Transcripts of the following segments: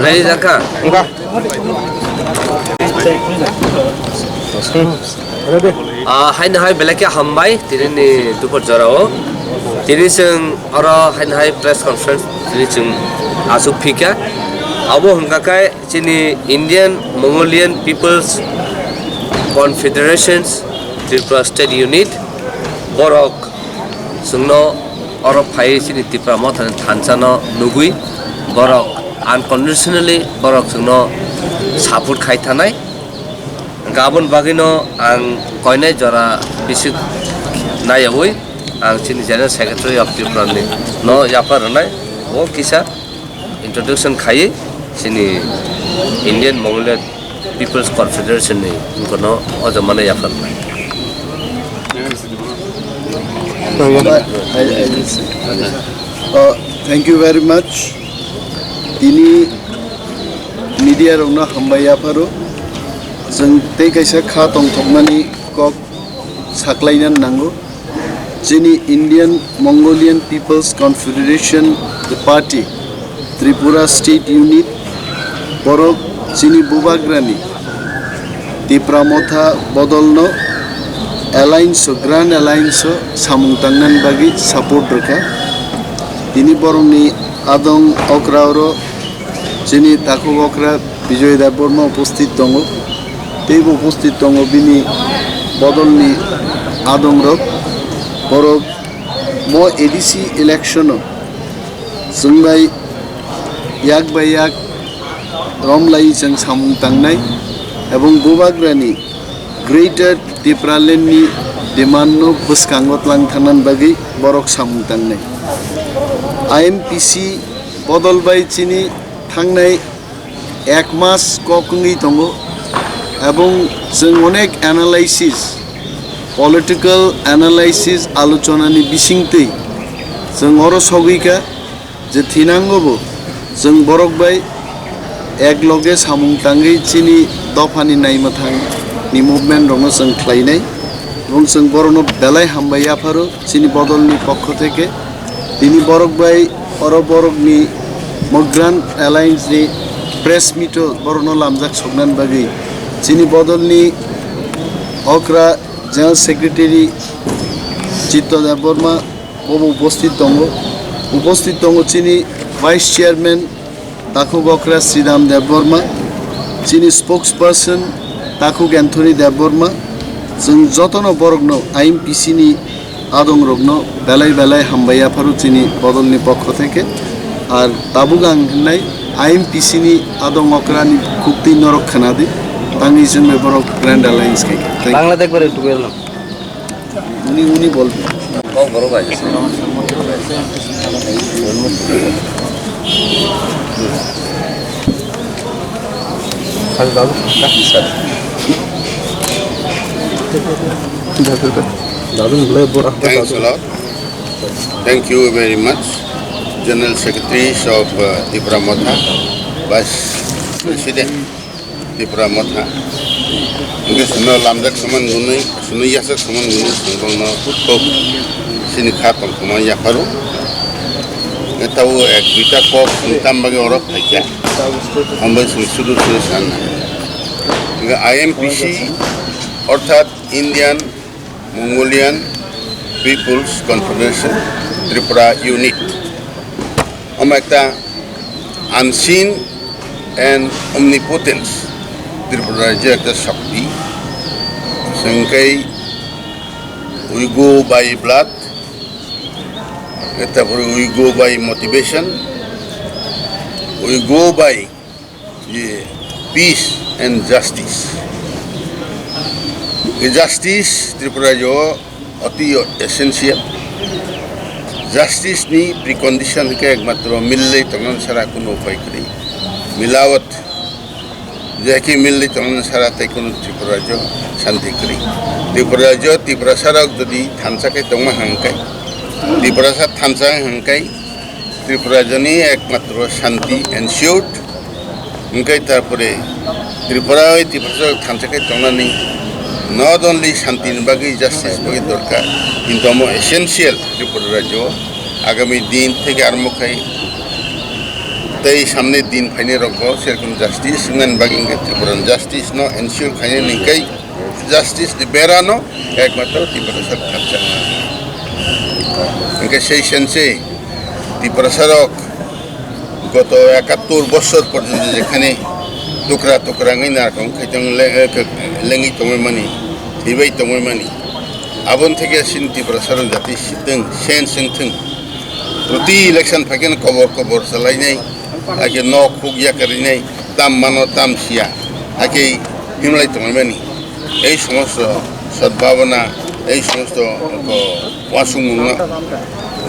Ready Zaka? Enggak. Hain hai belakya hambai tini ni dupur jarao. Tini seng ara hain hai press conference tini seng asuk phika. Abo hangkakai tini Indian Mongolian People's Confederations Tripura State Unit borok sungno oro phai tini Tripura mothan thansano nugui borok unconditionally borok sungno support khai thanai. Gabon bagino ang koinai jora bisik nayawui ang sini General Secretary of Tripura ni no yapar nai o kisa introduction khai sini Indian Mongolian People's Confederation ni kono o jamana yapar nai. Thank you very much. Ini media rongna hambaya paro. Jeng tei kaisa kha tongthokmani kok saklainan nango. Jini Indian Mongolian People's Confederation the party Tripura State Unit borok jini bubagrani Tripura motha bodolno alliance Grand Alliance samung tangnan bagi support reka. Ini borongni adong okrauro jini taku okra Bijoy Deborma upsthit tongo. Teibo উপস্থিত দङ बिनि बदलनि आदम रक बरक म ADC election जोंबाय याक bye याक रमलाई जों सामुं तांनाय एवं बुबाग्रानि greater त्रिपुरालेण्डनि डिमान्डनो बोसखांगतलां थांनान बागै बरक सामुं तांनाय आईएमपीसी बदलबाय चिनि थांनाय एक मास कखुङै दङ এবং जों अनेक एनालाइसिस पलिटिकल एनालाइसिस आलोचनानि बिसिंतै जों अर सगैका जे थिनांगोबो जों बरकबाय एक लगे सामुं तांगै चिनि दफानि नायमथांनि मुभमेन्ट रंनो जों ख्लायनाय এবং जों बरनो बेलाय हामबाय आफारो चिनि बदलनि पक्ष থেকে তিনি बरकबाय अर बरकनि मग्रान एलायन्सनि प्रेस मिटो बरनो लामजाक सगनान बागै Sini bodolni okra General Secretary Chitto Deborma bobo uposthit tongo chini Vice Chairman Takuk Okra Sridham Deborma chini Spokesperson Takuk Anthony Deborma जों जतनो बरगनो IMPC नि आदं रगनो बेलाय हामबाया फारु chini बदलनि पक्ष থেকে আর তাবুগাং होननाय IMPC नि आदं अक्रानि खुक्ति नरक्षनादि Tangi jen में बरक ग्रैंड अलायंस के বাংলা দেখবার একটু বললাম उनी बोलबे O boro bai jese. Thanks a lot. Thank you very much, General Secretaries of Tripura Motha, Vice President Tripura Motha. Mungkin semua lamdak seman gunai, semua yasak seman gunai, semua kok sini khatam semua ya paru. Kita tahu kita kok entam bagi orang aja. Ambil sudut sana. Mungkin IMPC, orthat Indian Mongolian People's Confederation Tripura Unit. Omekta unseen and omnipotence. Tripura Raja ekta Shakti. Sengkai we go by blood. We go by motivation. We go by peace and justice. Justice Tripura jo अति essential justice नि precondition के एकमात्र मिलले तमन सारा कोनो उपाय करी मिलावट जेकि मिलले तमन सारा तै कोनो त्रिपुरा जो शांति करी त्रिपुरा सारा जदि थानसा के तंग हंकाय त्रिपुरा सा थानसा हंकाय त्रिपुरा जनी एकमात्र शांति एनश्योर्ड उनके तारपरे त्रिपुरा थानसा के तंगनानि not only shanti bagi justice bagi dorkar কিন্তুamo essential Tripura Rajyo agami din থেকে আরম্ভ করে তাই সামনের দিন ফাইনে রক সেরকম জাস্টিস নন বাগিং ত্রিপুরান জাস্টিস ন এনশিওর খাইনে নিকাই জাস্টিস বেরানো একমাত্র ত্রিপুরা সরকার খাচ্ছা ইনকে সেই সেন্সে ত্রিপুরা সরক গত 71 বছর পর্যন্ত যেখানে টুকরা টুকরা নারকম খাইতং লেঙ্গি তময়মানি থিবাই তময়মানি আবন থেকে সিন ত্রিপুরা সরক জাতি সিতং সেন সিংথং প্রতি ইলেকশন ফাইকেন কবর কবর চালাইনাই আগে ন খুগিয়া করিনাই তাম মানো তাম সিয়া আগে হিমলাই তময়মানি এই সমস্ত সদ্ভাবনা এই সমস্ত ওয়াসুং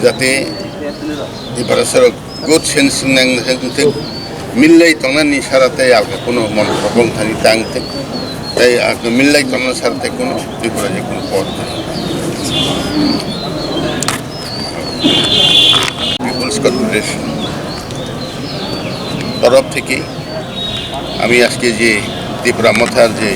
যাতে ত্রিপুরা সরক গুড সেন্স মিললাই তংনানি সারাতে আগে কোনো মন প্রবং থানি তাংতে তাই মিললাই তংনা সারাতে কোনো ত্রিপুরা যে কোনো পথ নেই পিপলস কর্পোরেশন তরফ থেকে আমি আজকে যে ত্রিপুরা মথার যে